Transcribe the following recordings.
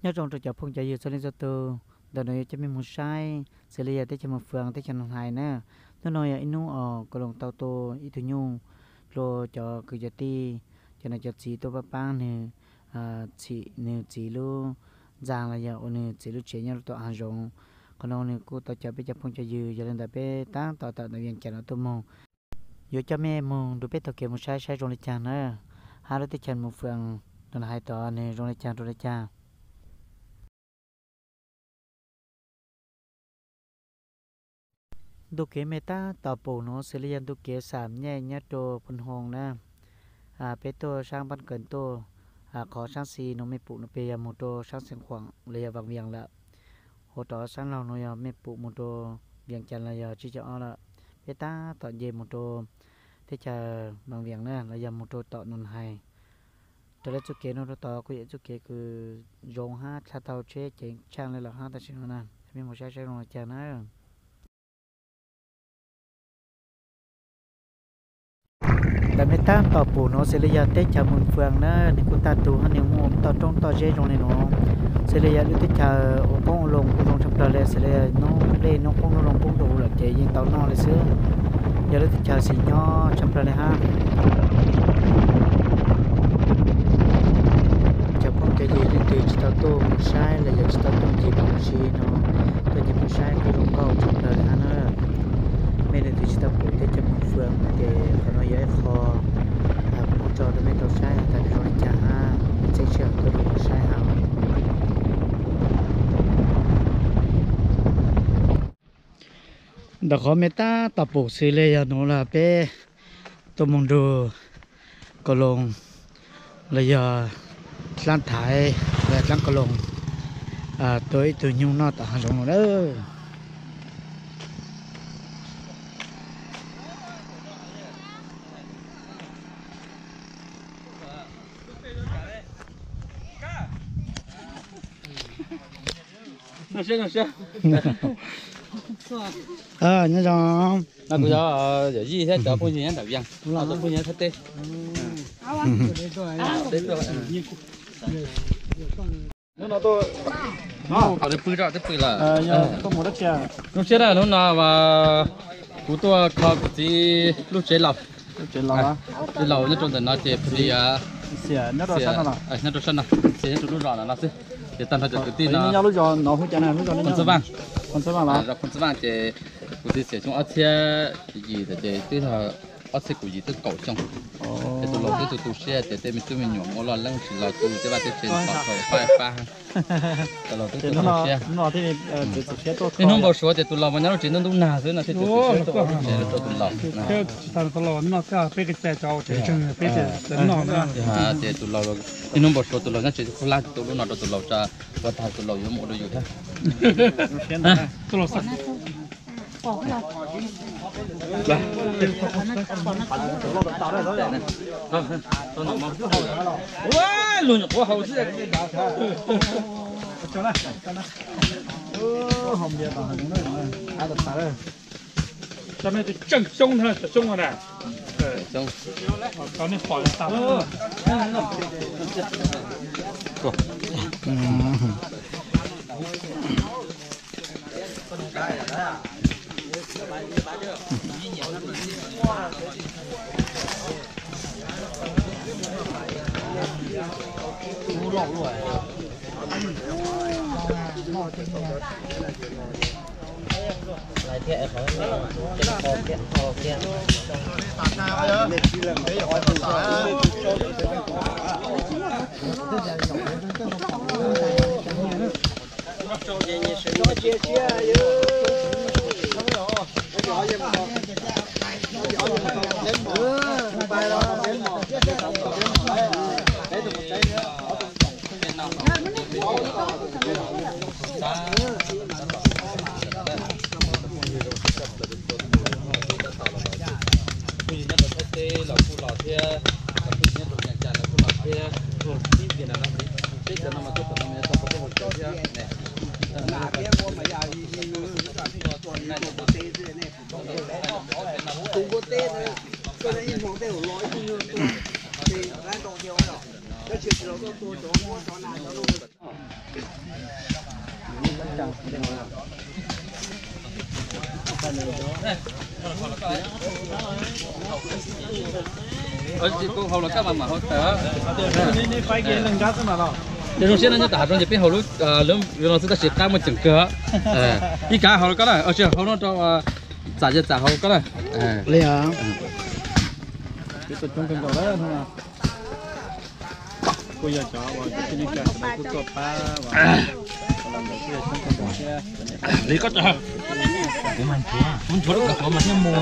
nhớ trong trò phong trào cho nên cho tôi đợt này cho mình một sai xử lý tới cho một phường tới cho nó hài nè nó nói in nó có lòng tàu tô ít thứ nhung rồi cho cứ cho ti cho nên cho chị tôi bác nè chị luôn giang là giờ nè chị lúc trẻ nhau tao ăn rong còn nó nè cô tao cho biết cho phong trào cho nên tại bé tao tại viện cho nó tôi mong giờ cho mẹ mong được biết tao kêu một sai trong lịch trang nữa hai đứa tới chân một phường đợt hai tao nè trong lịch trangดูเกเมตาต่อปูโนเซเลียนดูเกสามแย่ญาโตพนหงนะเปโตช่างบ้านเกินโตขอช่างซีโนไม่ปุโนเปียโมโตช่างเสียงขวางเลียบางเวียงละโหต่อช่างเราโนยไม่ปุโมโตเวียงจันระยะชิจอละเปตาต่อเยโมโตที่จะบางเวียงนะระยะโมโตต่อนนไฮแต่ละจุเกโนต่อก็ยังจุเกคือโยงห้าชาเตาเชเจงช่างเลยละห้าแต่ชิโนนะมีโมใช้โรงจานะแต่ไม่ตั้งต่อปูเนาะเสรียเตชามุนเฟืองนะในกุตาตูฮันเนียงมต่อตรงต่อเจตรงในน้องเสรียลุติชาโอป้องลงกูลงชำตาเลเสรียน้องเล่น้องป้องลงป้องดูหลักเจยิงเต่านอเลยซื้อยาลุติชาสีย่อชำตาเลฮะจะป้องเจยิงติดสตาตูมุชายเลยอยากสตาตูจีบังชีเนาะแต่จีมุชายกูลงก็ชำตาเลฮะเนอะไม่ได้ติดสตาปูเตชามุนเฟืองแต่ขณะย้ายคอcho được mấy tàu sai tại vì rồi chả chạy chở tôi được sai hào đó có mấy ta tập bộ xử lý nó là bé tôi mong đồ cầu lồng là giờ lan thái là lan cầu lồng tới từ nhung nó tại hàng lồng đó nó sẽ nhớ rồi nó bây giờ giờ gì thế cho phụ nhân tập viên nó cho phụ nhân thật tệ nó tôi nó ở đây pui là có một đất chè lúc chết là nó nào mà cú tôi có gì lúc chết lọc chuyện lò chết lọc nó trong nó chết thì xỉa nó rồi sao nào nó rồi sao nào xỉa nó rồi là nó xí để tan thật tự tin nó lúc giờ nó không chả nào lúc giờ con số vàng là con số vàng thì cụ thể sẽ trong ớt xe gì thì tức là ớt xe của gì tức cẩu trong để tụi lâu tới tụi xe để mình nhổ mỗi lần lăng chỉ là tụi cái ba cái trên phai tụi lâu tới tụi xe nó thì tụi xe tôi nên không bảo số thì tụi lâu mà nhớ chỉ nó đúng nào thế là tụi xe tụi lâu theo tụi lâu nó cái phải cái xe cháu thì chân phải cái nó thì tụi lâu nên không bảo số tụi lâu nó chỉ không lát tụi lâu nào tụi lâu cha và thay tụi lâu giống một đôi gì thế tụi lâu sẵn哇，轮我好吃。cho nó không biết là nó ăn được sao đây咱们得正凶它是凶的凶搞那好大不老了lại thiệt phải trên kho kia chị cô hầu là các bạn mà hỗ trợ Ini phải cái lần đó mà nào. để nó sẽ nó đạp trong cái hầu lúc lớn nó sẽ sẽ cam một chừng cửa đi cả hầu có này chưa hầu nó cho trả hầu có này lấy hả Cái tụi trong cái đó thôi à. Cô giờ chó vào cái này cái cô cọp ba vào. đi có cho muốn chúa cả mà thêm mùa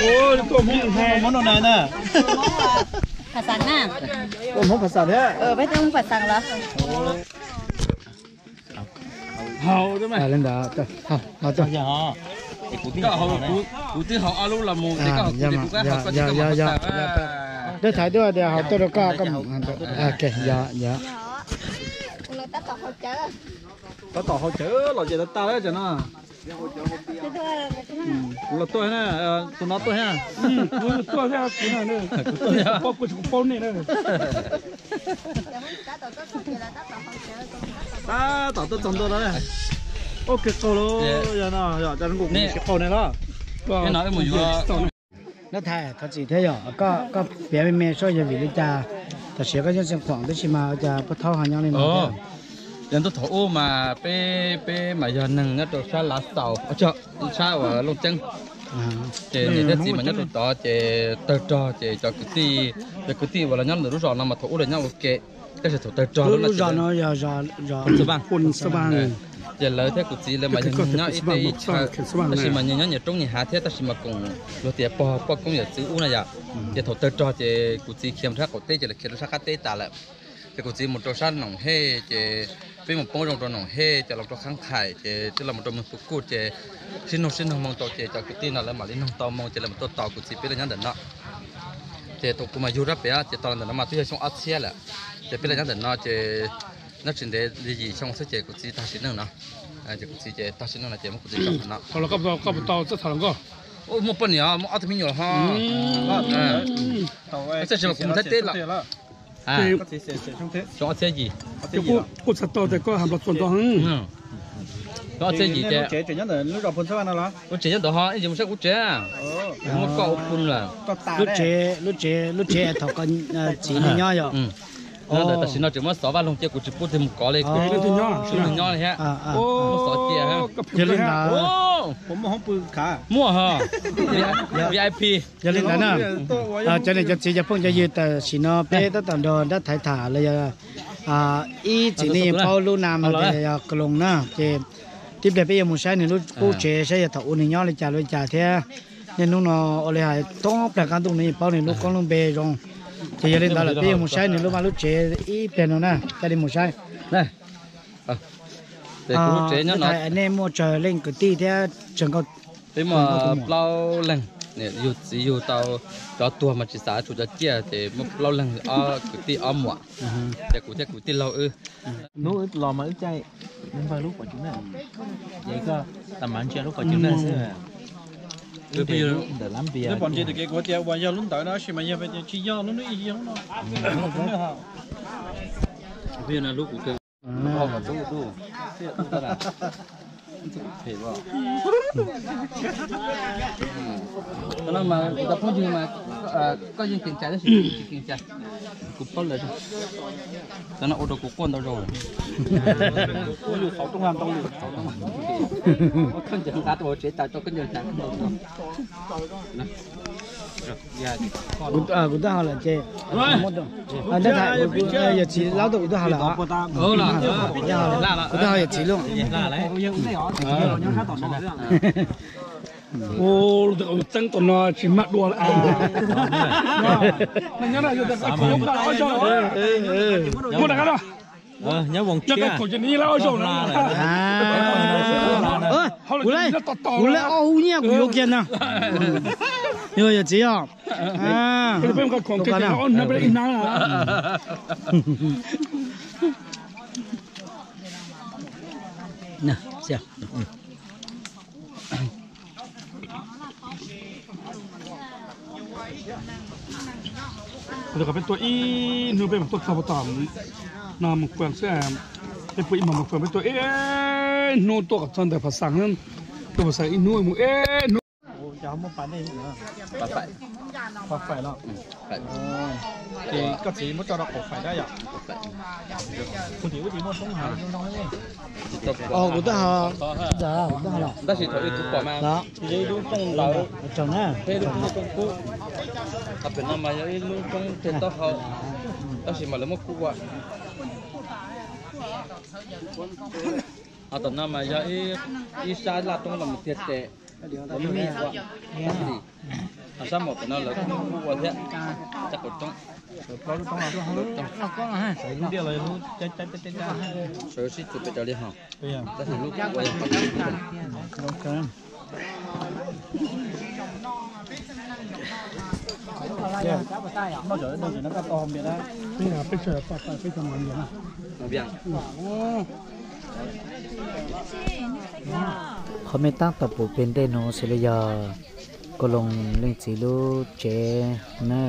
Ôi, tôi muốn món này nè. Phật sản à? Tôi muốn phải sạch thế. Bây giờ không Phật sản đó. Hầu đó mày. lên đó hầu hầu cho các hầu cụ tư hầu alo là một cái hầu cụ tư các hầu có chỉ có một để thấy được để hầu tôi được có ok dạ Có tỏ hỗ trợ là gì ta đấy cho nó. Là tôi nè, tụi nó tôi ha. Tôi ha, cái này nữa. Tôi cũng phone này nữa. Ta tỏ tôi chọn tôi đó này. Ok cô lô, giờ nào, giờ cho nó cũng cái phone này đó. cái nói một vừa nó thay thật gì thế rồi có bé mẹ soi giờ vì cha ta sẽ có những khoảng đó chỉ mà cha bắt thao hàng nhau này nó dân tôi thổ mà pe mà giờ nâng nhất đồ xa lá sầu ở chợ xa ở lông chân chế để nhất gì mà nhất đồ đó chế tơ trò chế cho cái tí vào là nhau được rồi mà thổ là nhau ok cái sẽ thổ tơ trò lúc giờ nó giờ Quân số bằng. giờ lời thế của chị là mà nhau ít đi ta chỉ mà nhau nhớ trong nhà hát thế ta chỉ mà cùng lo tiền po cũng nhớ chữ u này giờ chế thổ tơ trò chế của chị khiêm thác của tê chế là khiêm thác tê ta lại chế của chị một trò san nòng he chế với một bông rồng tròn nòng he chế làm trò kháng khải chế tức là một trò mình phục cụ chế xin nông mong trò chế cho cái tin là mà lên nông tàu mong chế là một trò tàu của chị biết là nhắn đến nó chế tụ cũng mà du rap bé chế tàu là nó mà tuy là trong áo xe là chế biết là nhắn đến nó chế nó chuyện đấy gì trong sách chế của chị ta xin nông nó chế của chị chế ta xin nông là chế một của chị chọn nó Kalau kau tahu tu thằng co. ô một phần nhỏ một áo thì mình nhiều ha cái gì mà cũng thấy tết là trong áo xe gì Cô sát tahu tu kau hambat pun tahu. có chơi gì chứ? Trẻ chuyện nhất là lúc đầu phun sao nào đó. Có chơi nhất đó ha, em sẽ có chơi. Một cậu phun là. lúc trẻ thọ con chỉ này nhỏ rồi. Nó là ta nói chỉ mất 6 vạn lông chơi của chỉ phun thêm một có lấy cái Cái nhỏ, cái nhỏ này ha. Một 6 chia ha. Giờ lên đó.ผมkhông phun cả. Mua ha. VIP. Giờ lên đó nè. Cho nên cho chịจะพุ่งจะยืดแต่สีนอเป้ตั้งแต่โดนได้ถ่ายถ่าเลยอีจีนี่พอรู้นามเลยกลงนะเจที่แบบไปยังมุ้งใช้เนี่ยรู้กู้เจใช้ถออุ่นย่อเลยจ่าเลยจ่าเท่เนี่ยนุ่งนออะไรหายต้องแปลการตรงนี้เป้าเนี่ยลูกก้องลงเบยงเจยังเล่นตลอดไปยังมุ้งใช้เนี่ยรู้มารู้เจอีเป็นนะจะได้มุ้งใช้ Này. Để cũng chế nhá nó. Anh em mua chờ lên cái tí thế trường có Thế mà lâu lần nè dù tao cho tua mà chỉ xả chủ cho chia thì một lâu lần ở cái tí ở muộn. Để cũng tí lâu ư. Nú ít lò mà ít chay nên phải lúc quả trứng này vậy cơ tầm ăn chơi lúc quả trứng này sẽ Bây giờ để làm bia Nếu bọn chị thì cái của chị bây giờ lúc tới đó, mà giờ phải chỉ do nó ý giống nó. bây giờ là lúc của cái không mà đủ thế vào nó mà tập phong gì mà có những kiện trái đó thì kiện trái cục tốtเลยcho nó ô tô cục con đâu rồi Ôi dù khẩu trong hàm trong lửa. con chẳng cá tôi chế tạo cho cái nhiều chẳng cũng tôi hỏi là chơi một đồng đất thải giờ chỉ lao động tôi hỏi là là cũng tôi hỏi giờ chỉ luôn Ô, tăng tuần nó chỉ mặc đồ là Mình nhớ là giờ ta có không đã ở chỗ. Mua được đó. nhớ vòng Giờ kia ta có chuyện gì là ở chỗ đó. cú lấy ô nha cú yêu kiên nè yêu giờ chỉ à Cái bên có còn cái nó nó bên nào là. nè xem แล้วก็เป็นตัวอีนูเป็นตัวซาบตามนามกวนแซมเป็นปุ๋ยมันกวนเป็นตัวนูตัวกับจันแต่ภาษานั้นตัวภาษาอีนูมูนู จะเอามาปั่นได้เหรอ Bà phải. ฝักไฟแล้ว Phải. เจก็สีมันจะเราออกไฟได้อย่าง Bà phải. คุณถือว่าสีมันต้องหาน้อยๆเลย Ồ, của ta hả? Có ha. Dạ, của ta hả? Ta chỉ thấy cái quả mà. Đó, Thì đây đúng trong đó. chồng á. Thế đúng trong cũ. Tập bên năm mà cái lúc trong trên tóc hậu. Ta chỉ mà lấy một cú quả. À tầm năm mà cái xa là trong là một thiệt tệ. Có mì quả. À sao một cái nó là cú quả thế. Chắc có trong. เราต้องเอาใส่ลูกเดียวเลยลูกจ้า Sớ xích chụp cho đi hả? ไปอย่าง Ta thử lúc quay. Ok. nó trở nên nó có tôm vậy đó นี่นะเป็นเสือปะไปทำงานอย่างนั้น Nó biang. เขาไม่ตั้งตับปูเป็นได้โนเสลียก็ลงเล่นสีลูเจเนอ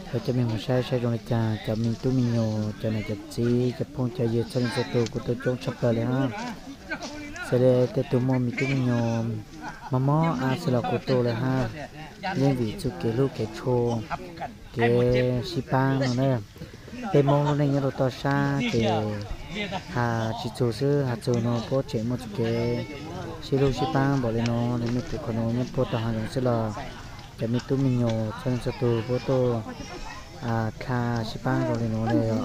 เขาจะมีหัวใช้ตรงจาจะมีตู้มีโยจะไหนจะจีจะพงจะเยอะชนิดตัวกูตัวจงชับเลยฮะเสลียแต่ตัวมอมีตู้มีโยมามออาสลักกูตัวเลยฮะเล่นวิจุเกลูเกโชเกชิปังเนอเป็นมองในเงี้ยตัวชาเกหาชิจูซื้อหาจูโนโปเจมจุเกชิลูชิปังบอกเลยโนในมีตัวคนโนเนี่ยโปตัวหางอย่างเสลอจะมีตู้มีโยชนิดตัวโปตัวคาชิปังบอกเลยโนเลยอ่ะ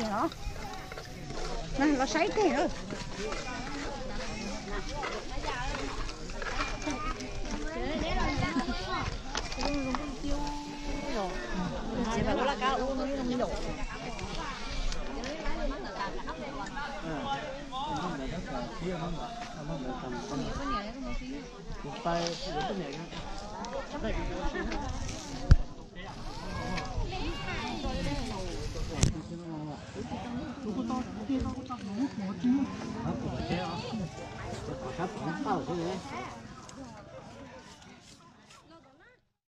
Này, nó sấy thế rồi. Chỉ phải là cao uống nó không đủ.